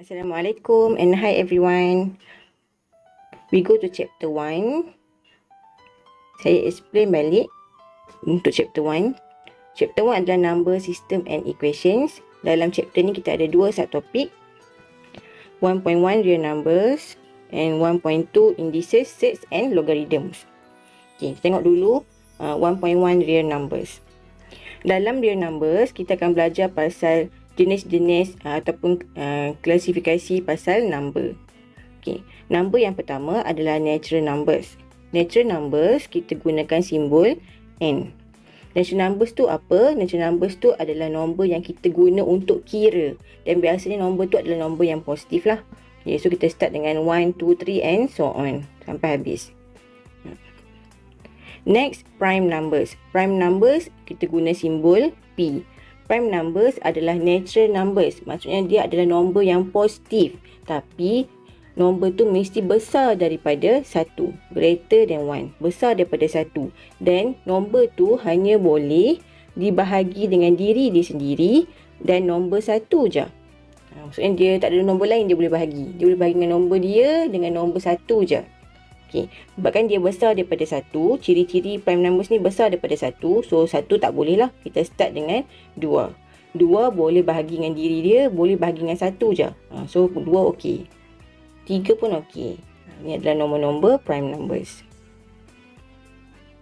Assalamualaikum and hi everyone. We go to chapter 1. Saya explain balik untuk chapter 1. Chapter 1 adalah number, system and equations. Dalam chapter ni kita ada dua subtopik. 1.1 real numbers and 1.2 indices, sets and logarithms. Okay, kita tengok dulu 1.1 real numbers. Dalam real numbers, kita akan belajar pasal jenis-jenis ataupun klasifikasi pasal number. Okay. Number yang pertama adalah natural numbers. Natural numbers kita gunakan simbol N. Natural numbers tu apa? Natural numbers tu adalah nombor yang kita guna untuk kira. Dan biasanya nombor tu adalah nombor yang positif lah. Okay, so kita start dengan 1, 2, 3 and so on. Sampai habis. Next, prime numbers. Prime numbers kita guna simbol P. Prime numbers adalah natural numbers. Maksudnya dia adalah nombor yang positif. Tapi nombor tu mesti besar daripada 1. Greater than 1. Besar daripada 1. Dan nombor tu hanya boleh dibahagi dengan diri dia sendiri dan nombor 1 je. Maksudnya dia tak ada nombor lain dia boleh bahagi. Dia boleh bahagi dengan nombor dia dengan nombor 1 je. Okay. Sebabkan dia besar daripada 1, ciri-ciri prime numbers ni besar daripada 1, so 1 tak boleh lah. Kita start dengan 2. 2 boleh bahagi dengan diri dia, boleh bahagi dengan 1 je. So 2 okey. 3 pun okey. Ini adalah nombor-nombor prime numbers.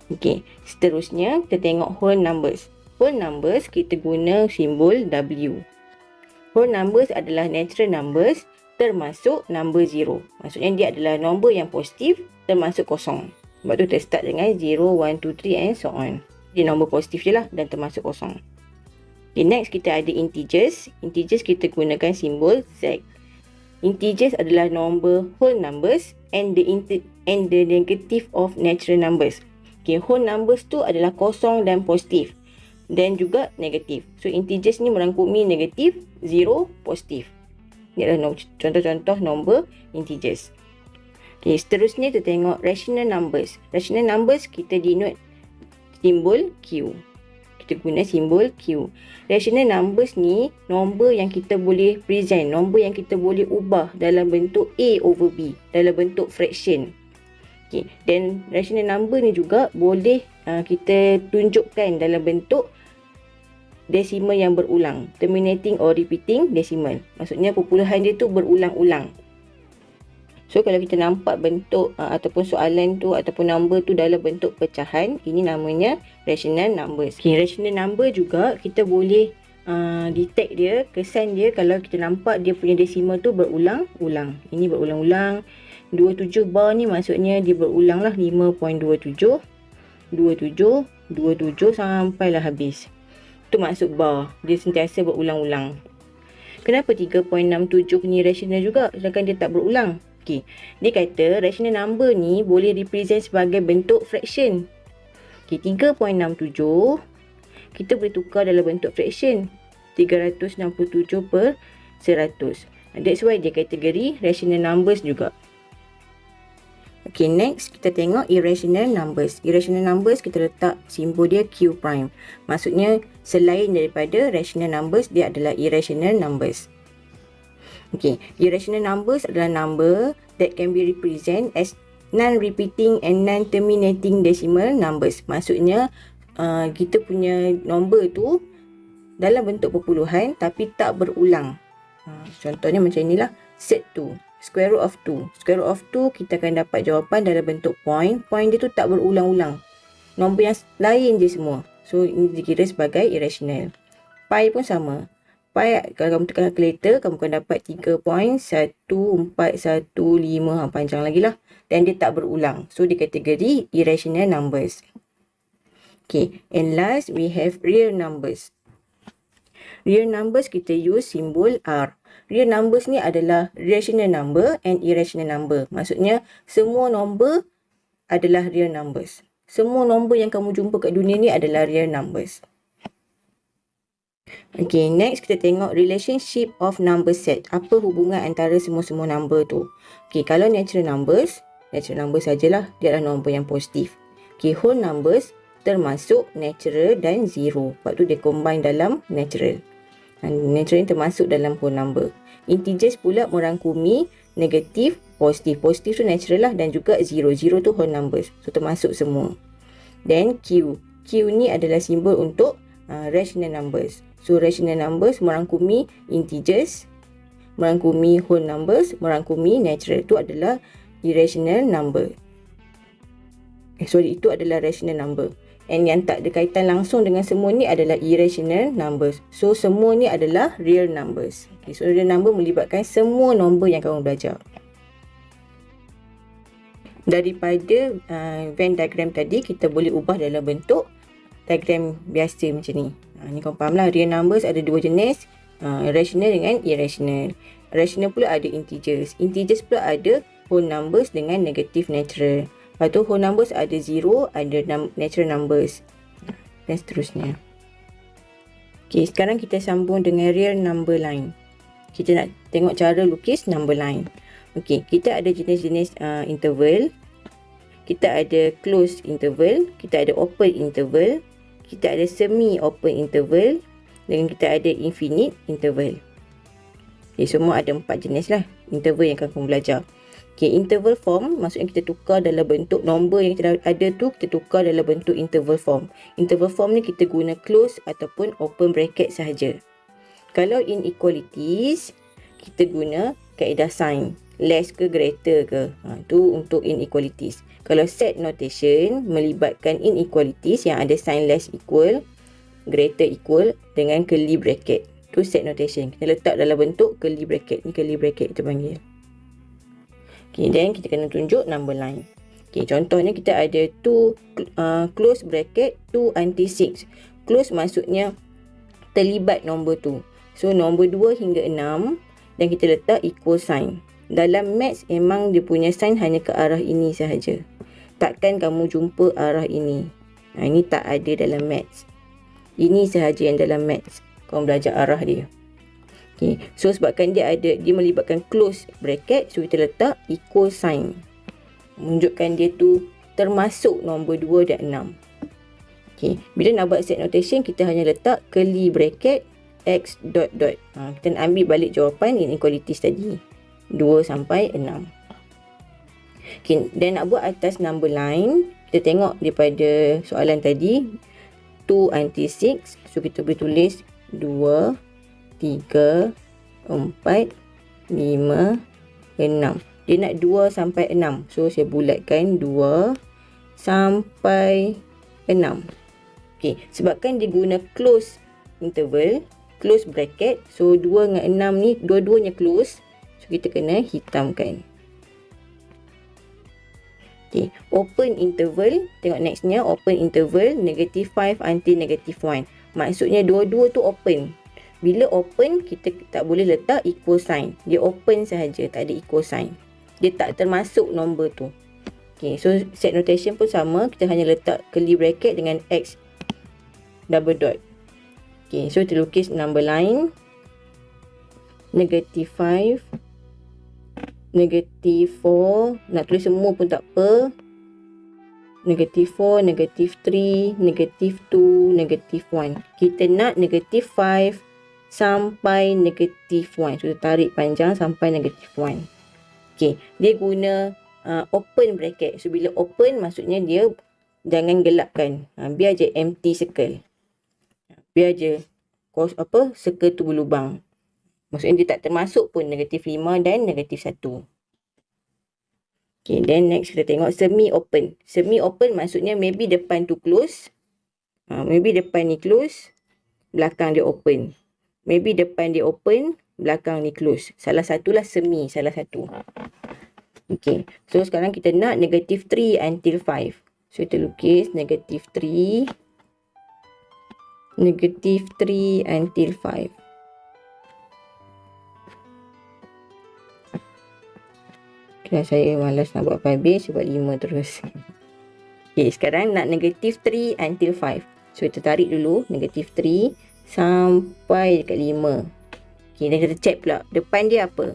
Okey, seterusnya kita tengok whole numbers. Whole numbers kita guna simbol W. Whole numbers adalah natural numbers termasuk number 0. Maksudnya dia adalah nombor yang positif termasuk kosong. Sebab tu kita start dengan 0, 1, 2, 3 and so on. Dia nombor positif je lah dan termasuk kosong. Okay, next kita ada integers. Integers kita gunakan simbol Z. Integers adalah nombor whole numbers and the negative of natural numbers. Okay, whole numbers tu adalah kosong dan positif. Dan juga negatif. So integers ni merangkumi negatif, 0, positif. Ini adalah contoh-contoh nombor integers. Okay, seterusnya kita tengok rational numbers. Rational numbers kita denote simbol Q. Kita guna simbol Q. Rational numbers ni nombor yang kita boleh present, nombor yang kita boleh ubah dalam bentuk A over B, dalam bentuk fraction. Okay, dan rational number ni juga boleh kita tunjukkan dalam bentuk decimal yang berulang, terminating or repeating decimal. Maksudnya perpuluhan dia tu berulang-ulang. So kalau kita nampak bentuk ataupun soalan tu ataupun number tu dalam bentuk pecahan, ini namanya rational numbers. Okay, rational number juga kita boleh detect dia, kesan dia kalau kita nampak dia punya decimal tu berulang-ulang. Ini berulang-ulang. 27 bar ni maksudnya dia berulang lah, 5.27 27 27 sampailah habis. Tu maksud bar. Dia sentiasa berulang-ulang. Kenapa 3.67 ni rational juga sedangkan dia tak berulang? Okey. Dia kata rational number ni boleh represent sebagai bentuk fraction. Okey, 3.67 kita boleh tukar dalam bentuk fraction. 367 per 100. That's why dia kategori rational numbers juga. Okay, next kita tengok irrational numbers. Irrational numbers kita letak simbol dia Q prime. Maksudnya selain daripada rational numbers, dia adalah irrational numbers. Okay, irrational numbers adalah number that can be represent as non-repeating and non-terminating decimal numbers. Maksudnya kita punya nombor tu dalam bentuk perpuluhan tapi tak berulang. Contohnya macam inilah, set 2. Square root of 2. Square root of 2 kita akan dapat jawapan dalam bentuk point. Point dia tu tak berulang-ulang. Nombor yang lain je semua. So ini dikira sebagai irrational. Pi pun sama. Pi kalau kamu tekan calculator kamu akan dapat 3.1415. Panjang lagi lah. Dan dia tak berulang. So dia kategori irrational numbers. Okay. And last we have real numbers. Real numbers kita use simbol R. Real numbers ni adalah rational number and irrational number. Maksudnya semua nombor adalah real numbers. Semua nombor yang kamu jumpa kat dunia ni adalah real numbers. Okay, next kita tengok relationship of number set. Apa hubungan antara semua-semua number tu? Okay, kalau natural numbers sajalah, dia adalah nombor yang positif. Okay, whole numbers termasuk natural dan zero. Sebab tu dia combine dalam natural. Natural ni termasuk dalam whole number. Integers pula merangkumi negatif, positif. Positif tu natural lah, dan juga zero. Zero tu whole numbers. So termasuk semua. Then Q. Q ni adalah simbol untuk rational numbers. So rational numbers merangkumi integers, merangkumi whole numbers, merangkumi natural. Itu adalah irrational number. Itu adalah rational number. And yang tak ada kaitan langsung dengan semua ni adalah irrational numbers. So semua ni adalah real numbers. Okay, so real number melibatkan semua nombor yang kamu belajar. Daripada Venn diagram tadi, kita boleh ubah dalam bentuk diagram biasa macam ni. Ni kamu faham lah, real numbers ada dua jenis, rational dengan irrational. Rational pula ada integers. Integers pula ada whole numbers dengan negative natural. Lepas tu whole numbers ada zero, ada natural numbers, dan seterusnya. Okay, sekarang kita sambung dengan real number line. Kita nak tengok cara lukis number line. Okay, kita ada jenis-jenis interval. Kita ada closed interval, kita ada open interval, kita ada semi open interval, dan kita ada infinite interval. Okay, semua ada 4 jenis lah interval yang kamu belajar. Okay, interval form maksudnya kita tukar dalam bentuk nombor yang kita ada tu, kita tukar dalam bentuk interval form. Interval form ni kita guna close ataupun open bracket sahaja. Kalau inequalities, kita guna kaedah sign, less ke greater ke. Tu untuk inequalities. Kalau set notation melibatkan inequalities yang ada sign less equal, greater equal dengan curly bracket. Tu set notation. Kita letak dalam bentuk curly bracket. Ni curly bracket kita panggil. Okay, then kita kena tunjuk number line. Okay, contohnya kita ada close bracket 2 until 6. Close maksudnya terlibat nombor tu. So, nombor 2 hingga 6 dan kita letak equal sign. Dalam maths memang dia punya sign hanya ke arah ini sahaja. Takkan kamu jumpa arah ini. Ini tak ada dalam maths. Ini sahaja yang dalam maths. Kamu belajar arah dia. Okay. So sebabkan dia melibatkan close bracket, so kita letak equal sign. Menunjukkan dia tu termasuk nombor 2 dan 6. Okay. Bila nak buat set notation, kita hanya letak curly bracket x dot dot. Kita nak ambil balik jawapan inequalities tadi. 2 sampai 6. Okay. Dan nak buat atas number line, kita tengok daripada soalan tadi 2 until 6. So kita boleh tulis 2, 3, 4, 5, 6. Dia nak 2 sampai 6. So, saya bulatkan 2 sampai 6. Okay, sebabkan dia guna close interval, close bracket. So, 2 dengan 6 ni dua-duanya close. So, kita kena hitamkan. Okay, open interval. Tengok nextnya, open interval negative 5 until negative 1. Maksudnya dua-dua tu open. Bila open, kita tak boleh letak equal sign. Dia open sahaja, tak ada equal sign. Dia tak termasuk nombor tu. Okay, so set notation pun sama. Kita hanya letak curly bracket dengan x double dot. Okay, so kita lukis number line. Negative 5. Negative 4. Nak tulis semua pun tak apa. Negative 4, negative 3, negative 2, negative 1. Kita nak negative 5 sampai negative 1. So, tarik panjang sampai negative 1. Okay. Dia guna open bracket. So, bila open maksudnya dia jangan gelapkan. Biar je empty circle. Biar je circle tu berlubang. Maksudnya dia tak termasuk pun negative 5 dan negative 1. Okay. Then next kita tengok semi open. Semi open maksudnya maybe depan tu close. Maybe depan ni close. Belakang dia open. Maybe depan dia open, belakang ni close. Salah satulah semi, salah satu. Okay. So, sekarang kita nak negative 3 until 5. So, kita lukis negative 3. Negative 3 until 5. Okay, saya malas nak buat habis. Saya buat 5 terus. Okay, sekarang nak negative 3 until 5. So, kita tarik dulu negative 3. Sampai dekat 5. Okay, dan kita check pula. Depan dia apa?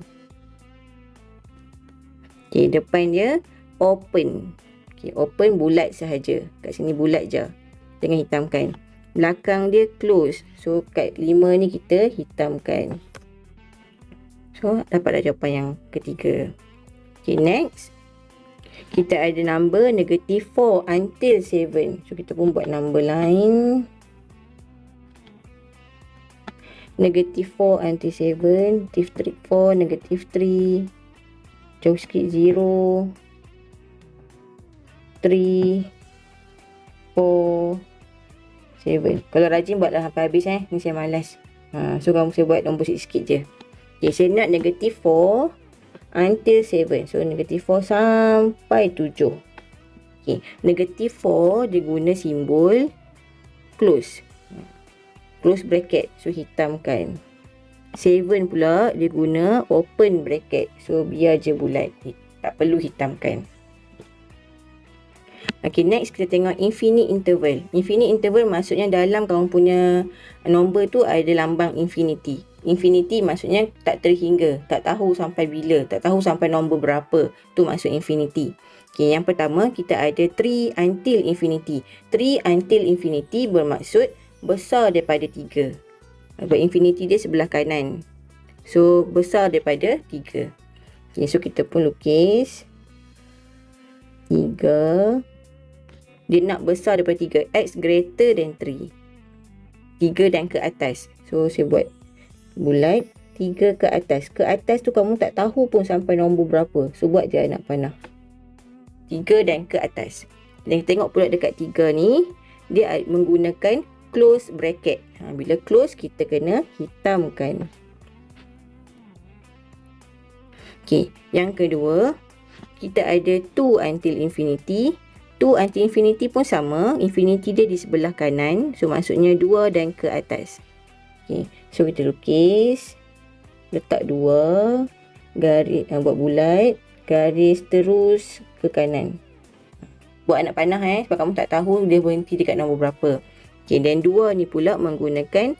Okay, depan dia open. Okay, open bulat sahaja. Kat sini bulat je. Jangan hitamkan. belakang dia close. So kat 5 ni kita hitamkan. So dapat dah jawapan yang ketiga. Okay, next. Kita ada number negative 4 until 7. So kita pun buat number lain. Negative 4 until 7. Negative 4, negative 3. Jauh sikit 0. 3. 4. 7. Kalau rajin buatlah sampai habis ni saya malas. So kamu saya buat nombor sikit je. Okay, saya nak negative 4 until 7. So negative 4 sampai 7. Okay, negative 4 dia guna simbol close. Close bracket. So hitamkan. 7 pula dia guna open bracket. So biar je bulat. Tak perlu hitamkan. Okay, next kita tengok infinite interval. Infinite interval maksudnya dalam kamu punya nombor tu ada lambang infinity. Infinity maksudnya tak terhingga, tak tahu sampai bila, tak tahu sampai nombor berapa. Tu maksud infinity. Okay, yang pertama kita ada 3 until infinity. 3 until infinity bermaksud besar daripada 3. Sebab infinity dia sebelah kanan. So besar daripada 3. Okay, so kita pun lukis 3. Dia nak besar daripada 3. X greater than 3. 3 dan ke atas. So saya buat bulat 3 ke atas. Ke atas tu kamu tak tahu pun sampai nombor berapa. So buat je anak panah. 3 dan ke atas. Dan tengok pula dekat 3 ni. Dia menggunakan close bracket. Bila close kita kena hitamkan. Okay. Yang kedua. Kita ada 2 until infinity. 2 until infinity pun sama. Infinity dia di sebelah kanan. So maksudnya 2 dan ke atas. Okay. So kita lukis. Letak 2. Garis. Buat bulat. Garis terus ke kanan. Buat anak panah sebab kamu tak tahu dia berhenti dekat nombor berapa. Okay, dan 2 ni pula menggunakan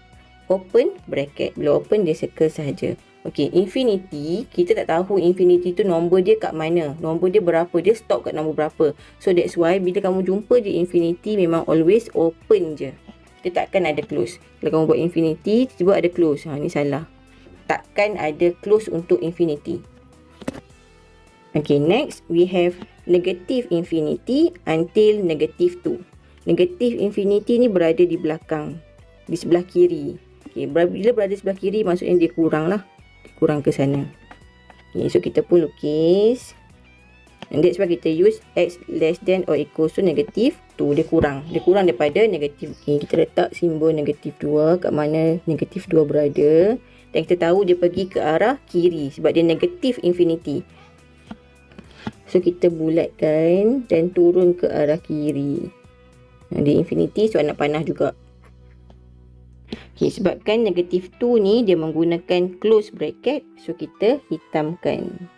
open bracket. Bila open dia circle sahaja. Okay, infinity, kita tak tahu infinity tu nombor dia kat mana. Nombor dia berapa, dia stop kat nombor berapa. So that's why bila kamu jumpa je infinity memang always open je. Dia takkan ada close. Kalau kamu buat infinity, tiba-tiba ada close. Ni salah. Takkan ada close untuk infinity. Okay, next we have negative infinity until negative 2. Negative infinity ni berada di belakang. Di sebelah kiri. Okay, bila berada di sebelah kiri maksudnya dia kurang lah. Dia kurang ke sana. Okay, so kita pun lukis. And that's why kita use x less than or equals to negative 2. Dia kurang. Dia kurang daripada negatif. Okay, kita letak simbol negatif 2 kat mana negatif 2 berada. Dan kita tahu dia pergi ke arah kiri. Sebab dia negatif infinity. So kita bulatkan dan turun ke arah kiri. Dia infinity, so anak panah juga. Okay, sebabkan negatif 2 ni dia menggunakan close bracket. So kita hitamkan.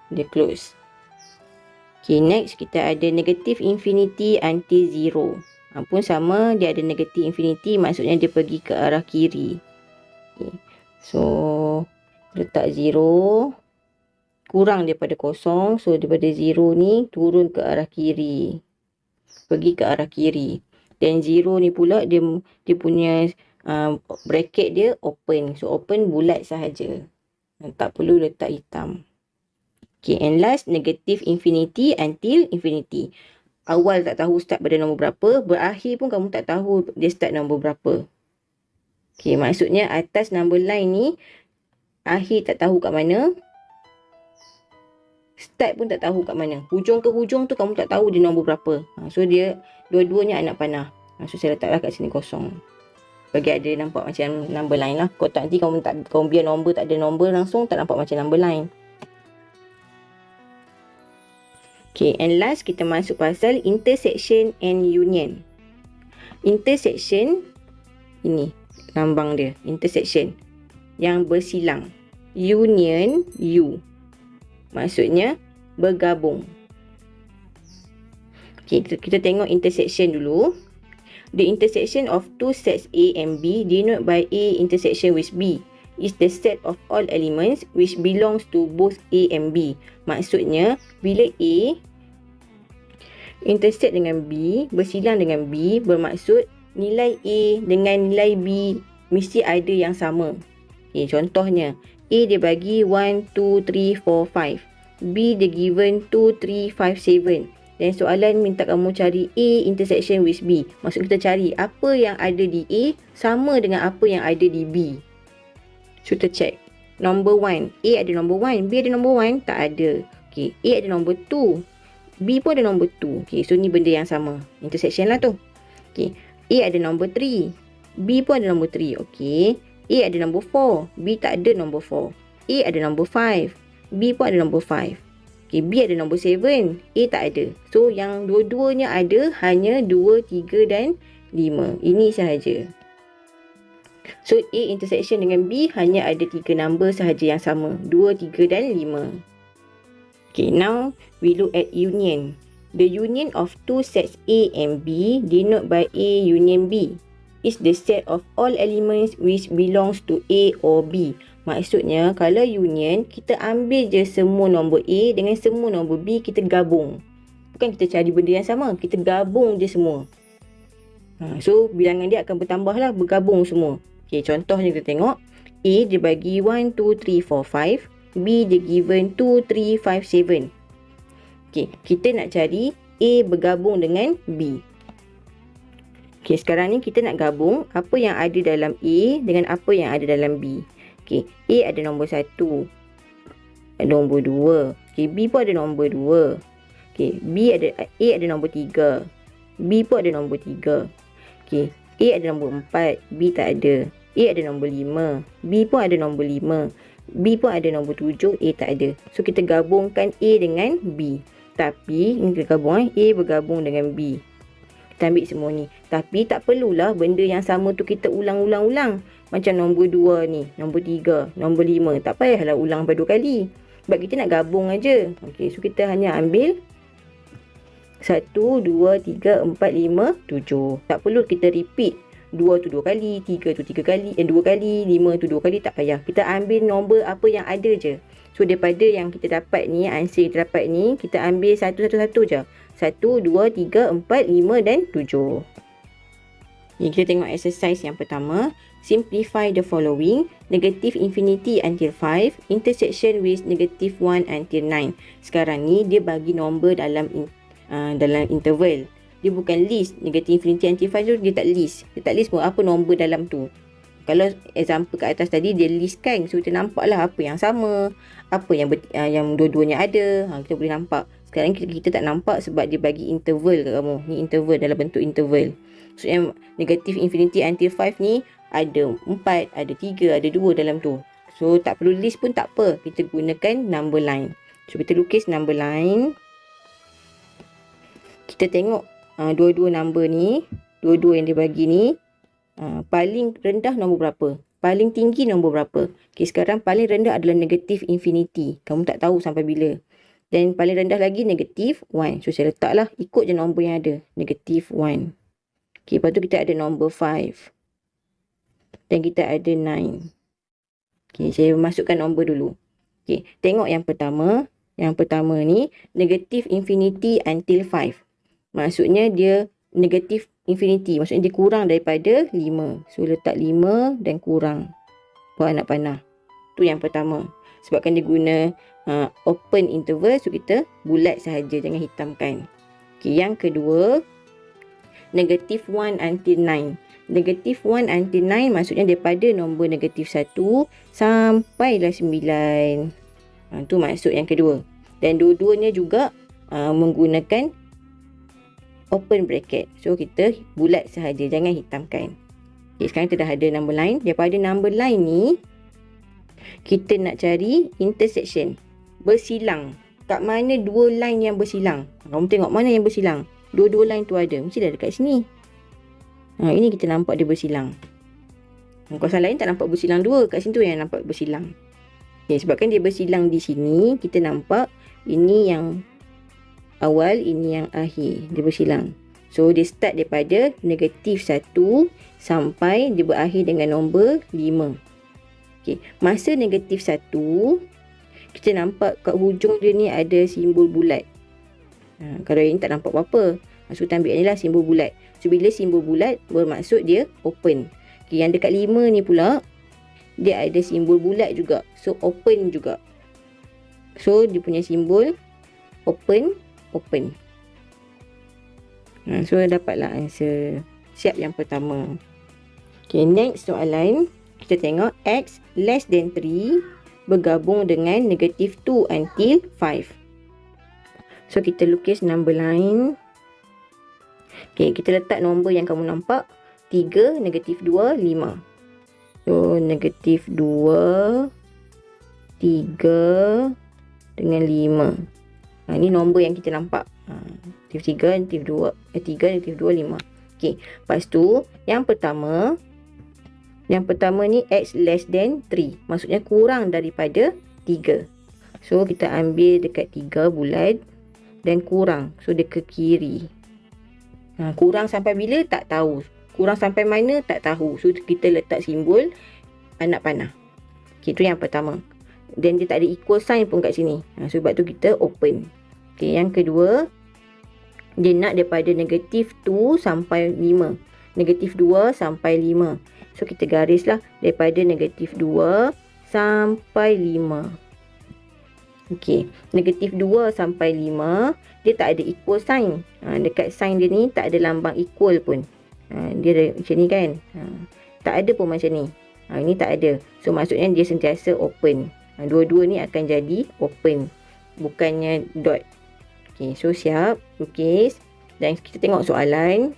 Dia close. Okay, next kita ada negative infinity until 0. Pun sama, dia ada negative infinity. Maksudnya dia pergi ke arah kiri. Okay. So letak 0. Kurang daripada kosong. So daripada 0 ni turun ke arah kiri. Pergi ke arah kiri. Dan 0 ni pula dia punya bracket dia open. So open bulat sahaja. Tak perlu letak hitam. Okay, and last negative infinity until infinity. Awal tak tahu start pada nombor berapa. Berakhir pun kamu tak tahu dia start nombor berapa. Okay, maksudnya atas number line ni akhir tak tahu kat mana. Start pun tak tahu kat mana. Hujung ke hujung tu kamu tak tahu dia nombor berapa. So dia dua-duanya anak panah. So saya letaklah kat sini kosong. Bagi ada nampak macam number line lah. Kalau tak nanti kamu biar nombor tak ada nombor langsung tak nampak macam number line. Okay, and last kita masuk pasal intersection and union. Intersection ini lambang dia. Intersection yang bersilang. Union U. Maksudnya bergabung. Okay, kita tengok intersection dulu. The intersection of two sets A and B denoted by A intersection with B is the set of all elements which belongs to both A and B. Maksudnya bila A intersect dengan B, bersilang dengan B, bermaksud nilai A dengan nilai B mesti ada yang sama. Okay, contohnya, A dia bagi 1, 2, 3, 4, 5. B dia given 2, 3, 5, 7. Dan soalan minta kamu cari A intersection with B. Maksud kita cari apa yang ada di A sama dengan apa yang ada di B. So kita check. Number 1. A ada number 1. B ada number 1? Tak ada. Okay. A ada number 2. B pun ada number 2. Okay. So ni benda yang sama. Intersection lah tu. Okay. A ada number 3. B pun ada number 3. Okay. A ada number 4. B tak ada number 4. A ada number 5. B pun ada number 5. Okay, B ada number 7. A tak ada. So, yang dua-duanya ada hanya 2, 3 dan 5. Ini sahaja. So, A intersection dengan B hanya ada 3 number sahaja yang sama. 2, 3 dan 5. Okay, now we look at union. The union of two sets A and B denoted by A union B is the set of all elements which belongs to A or B. Maksudnya, kalau union, kita ambil je semua nombor A dengan semua nombor B, kita gabung. Bukan kita cari benda yang sama, kita gabung je semua. So, bilangan dia akan bertambah lah, bergabung semua. Okay, contohnya kita tengok. A dia bagi 1, 2, 3, 4, 5. B dia given 2, 3, 5, 7. Okay, kita nak cari A bergabung dengan B. Okay, sekarang ni kita nak gabung apa yang ada dalam A dengan apa yang ada dalam B. Okay, A ada nombor 1. Ada nombor 2. Okay, B pun ada nombor 2. Okay, A ada nombor 3. B pun ada nombor 3. Okay, A ada nombor 4. B tak ada. A ada nombor 5. B pun ada nombor 5. B pun ada nombor 7. A tak ada. So, kita gabungkan A dengan B. Tapi, ini kita gabung. A bergabung dengan B. Kita ambil semua ni. Tapi, tak perlulah benda yang sama tu kita ulang-ulang-ulang. Macam nombor 2 ni, nombor 3, nombor 5. Tak payahlah ulang sampai 2 kali. Sebab kita nak gabung aja. Okey, so kita hanya ambil 1, 2, 3, 4, 5, 7. Tak perlu kita repeat. 2 tu 2 kali, 3 tu 3 kali, 2 kali, 5 tu 2 kali. Tak payah. Kita ambil nombor apa yang ada je. So, daripada yang kita dapat ni, answer kita dapat ni, kita ambil satu-satu je. 1, 2, 3, 4, 5 dan 7. Ni kita tengok exercise yang pertama. Simplify the following. Negative infinity until 5. Intersection with negative 1 until 9. Sekarang ni dia bagi nombor dalam interval. Dia bukan list. Negative infinity until 5 tu dia tak list. Dia tak list pun apa nombor dalam tu. Kalau example kat atas tadi dia listkan. So kita nampaklah apa yang sama. Apa yang dua-duanya ada. Kita boleh nampak. Sekarang kita tak nampak sebab dia bagi interval kat kamu. Ni interval dalam bentuk interval. So yang negative infinity until 5 ni ada 4, ada 3, ada 2 dalam tu. So tak perlu list pun tak apa. Kita gunakan number line. So kita lukis number line. Kita tengok dua-dua number ni. Dua-dua yang dia bagi ni. Paling rendah nombor berapa? Paling tinggi nombor berapa? Okay, sekarang paling rendah adalah negative infinity. Kamu tak tahu sampai bila. Dan paling rendah lagi negative 1. So saya letaklah ikut je nombor yang ada. Negative 1. Okay, lepas tu kita ada nombor 5. Dan kita ada 9. Okay, saya masukkan nombor dulu. Okay, tengok yang pertama. Yang pertama ni, negative infinity until 5. Maksudnya dia negative infinity. Maksudnya dia kurang daripada 5. So, letak 5 dan kurang. Buat anak panah. Tu yang pertama. Sebabkan dia guna open interval. So, kita bulat sahaja. Jangan hitamkan. Okay, yang kedua, negative 1 until 9. Negative 1 until 9 maksudnya daripada nombor negatif 1 sampailah 9. Tu maksud yang kedua. Dan dua-duanya juga menggunakan open bracket. So kita bulat sahaja, jangan hitamkan. Okay, sekarang kita dah ada number line. Daripada number line ni kita nak cari intersection. Bersilang. Kat mana dua line yang bersilang? Kamu tengok mana yang bersilang. Dua-dua line tu ada. Mesti dah dekat sini. Ini kita nampak dia bersilang. Kawasan lain tak nampak bersilang dua. Kat sini tu yang nampak bersilang. Okay, sebabkan dia bersilang di sini, kita nampak ini yang awal, ini yang akhir. Dia bersilang. So, dia start daripada negatif 1 sampai dia berakhir dengan nombor 5. Okay, masa negatif 1, kita nampak kat hujung dia ni ada simbol bulat. Kalau ini tak nampak apa-apa. So, kita ambil ni lah simbol bulat. So bila simbol bulat bermaksud dia open. Okay, yang dekat 5 ni pula dia ada simbol bulat juga. So open juga. So dia punya simbol open. So dapatlah answer. Siap yang pertama. Okay, next soalan. Kita tengok X less than 3 bergabung dengan negative 2 until 5. So kita lukis number line. Okay, kita letak nombor yang kamu nampak. 3, negatif 2, 5. So negatif 2, 3 dengan 5. Ini nombor yang kita nampak. Negatif 3, negatif 2, 3, negatif 2, 5. Okay, lepas tu yang pertama ni X less than 3. Maksudnya kurang daripada 3. So kita ambil dekat 3 bulat dan kurang. So dia ke kiri. Kurang sampai bila tak tahu. Kurang sampai mana tak tahu. So kita letak simbol anak panah. Okay, itu yang pertama. Dan dia tak ada equal sign pun kat sini. Sebab tu kita open. Okay, yang kedua, dia nak daripada negatif 2 sampai 5. Negatif 2 sampai 5. So kita garislah daripada negatif 2 sampai 5. Okey, negatif 2 sampai 5 dia tak ada equal sign. Dekat sign dia ni tak ada lambang equal pun. Dia ada macam ni kan. Tak ada pun macam ni. Ini tak ada. So maksudnya dia sentiasa open. Dua-dua ni akan jadi open. Bukannya dot. Okey, so siap. Lukis. Dan kita tengok soalan.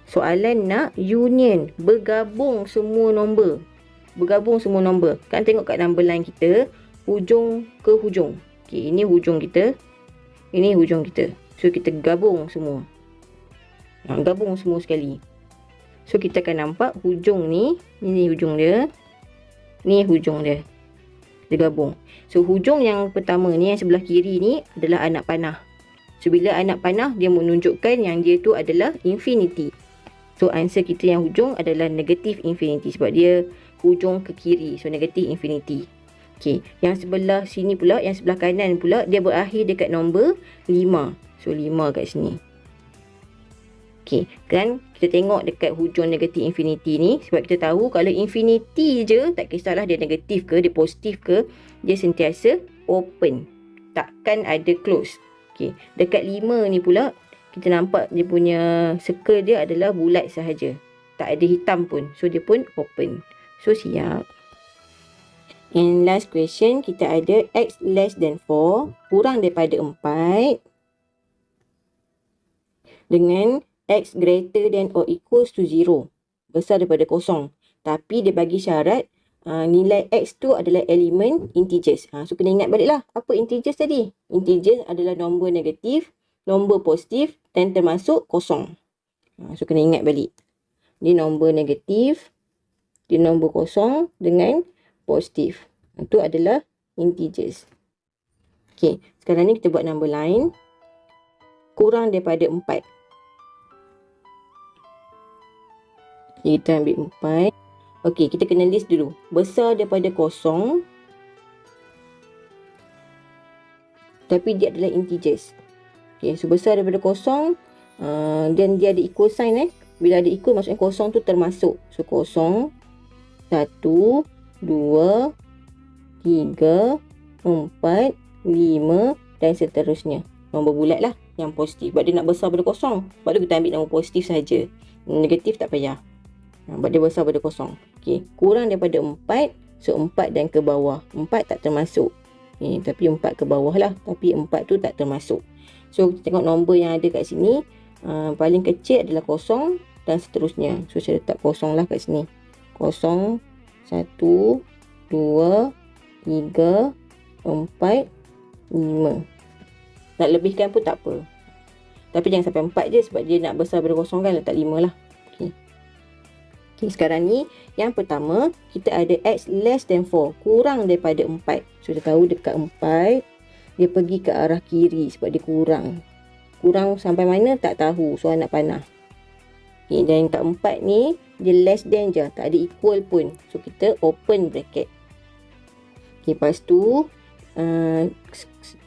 Soalan nak union, bergabung semua nombor. Kan tengok kat number line kita, hujung ke hujung. Okey, ini hujung kita. Ini hujung kita. So kita gabung semua. Gabung semua sekali. So kita akan nampak hujung ni, ini hujung dia. Ni hujung dia. Dia gabung. So hujung yang pertama ni, yang sebelah kiri ni adalah anak panah. So bila anak panah, dia menunjukkan yang dia tu adalah infinity. So answer kita yang hujung adalah negatif infinity sebab dia hujung ke kiri. So negatif infinity. Okey, yang sebelah sini pula, yang sebelah kanan pula dia berakhir dekat nombor 5. So 5 kat sini. Okey, kan kita tengok dekat hujung negatif infinity ni sebab kita tahu kalau infinity je tak kisahlah dia negatif ke, dia positif ke, dia sentiasa open. Takkan ada close. Okey, dekat 5 ni pula kita nampak dia punya circle dia adalah bulat sahaja. Tak ada hitam pun. So dia pun open. So siap. And last question, kita ada X less than 4 kurang daripada 4 dengan X greater than or equals to 0. Besar daripada kosong. Tapi dia bagi syarat nilai X tu adalah elemen integers. So kena ingat balik lah. Apa integers tadi? Integers adalah nombor negatif, nombor positif dan termasuk kosong. So kena ingat balik. Dia nombor negatif, dia nombor kosong dengan positif. Itu adalah integers. Okey, sekarang ni kita buat number line. Kurang daripada 4. Kita ambil 4. Okey, kita kena list dulu. Besar daripada kosong. Tapi dia adalah integers. Okay, so besar daripada kosong dan dia ada equal sign Bila ada equal maksudnya kosong tu termasuk. So kosong, 1, 2, 3, 4, 5 dan seterusnya. Nombor bulat lah yang positif. Sebab dia nak besar daripada kosong. Sebab tu kita ambil nombor positif saja. Negatif tak payah. Sebab dia besar daripada kosong. Okay, kurang daripada 4. So 4 dan ke bawah. 4 tak termasuk. Tapi 4 ke bawah lah. Tapi 4 tu tak termasuk. So kita tengok nombor yang ada kat sini. Paling kecil adalah kosong dan seterusnya. So saya letak kosong lah kat sini. Kosong, 1, 2, 3, 4, 5. Nak lebihkan pun tak apa. Tapi jangan sampai 4 je sebab dia nak besar daripada kosong kan. Letak 5 lah. Okay, sekarang ni yang pertama kita ada X less than 4. Kurang daripada 4. So kita tahu dekat 4 dia pergi ke arah kiri sebab dia kurang. Kurang sampai mana tak tahu. So anak panah. Okay, dan kat 4 ni dia less than je. Tak ada equal pun. So kita open bracket. Okay, lepas tu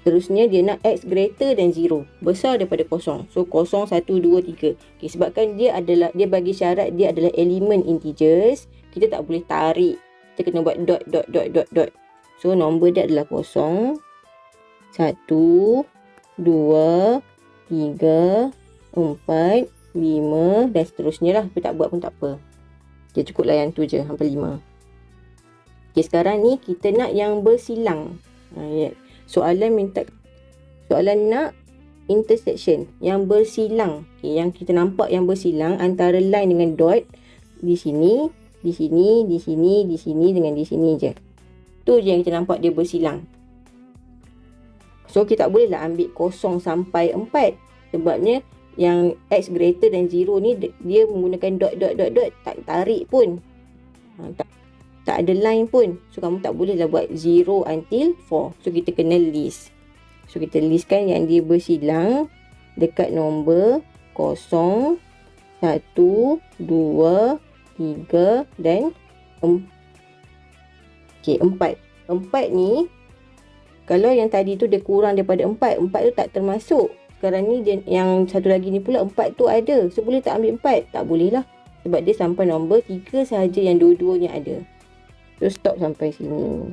Terusnya dia nak X greater than 0. Besar daripada kosong. So 0, 1, 2, 3. Okay, sebabkan dia bagi syarat dia adalah elemen integers. Kita tak boleh tarik. Kita kena buat dot, dot, dot, dot, dot. So nombor dia adalah 0, 1, 2, 3, 4, 5 dan seterusnya lah. Kita tak buat pun tak apa. Okay, cukuplah yang tu je. Sampai 5. Okay, sekarang ni kita nak yang bersilang. Soalan nak intersection yang bersilang. Okay, yang kita nampak yang bersilang antara line dengan dot di sini, di sini, di sini, di sini dengan di sini je. Tu je yang kita nampak dia bersilang. So kita tak boleh lah ambil 0 sampai 4. Sebabnya yang X greater than 0 ni dia menggunakan dot, dot, dot, dot. Tak tarik pun. Tak ada line pun. So kamu tak boleh lah buat 0 until 4. So kita kena list. So kita listkan yang dia bersilang dekat nombor 0, 1, 2, 3 dan 4. 4 ni kalau yang tadi tu dia kurang daripada 4 tu tak termasuk. Sekarang ni dia, yang satu lagi ni pula 4 tu ada. So boleh tak ambil 4? Tak boleh lah. Sebab dia sampai nombor 3 sahaja yang dua-duanya ada. So stop sampai sini.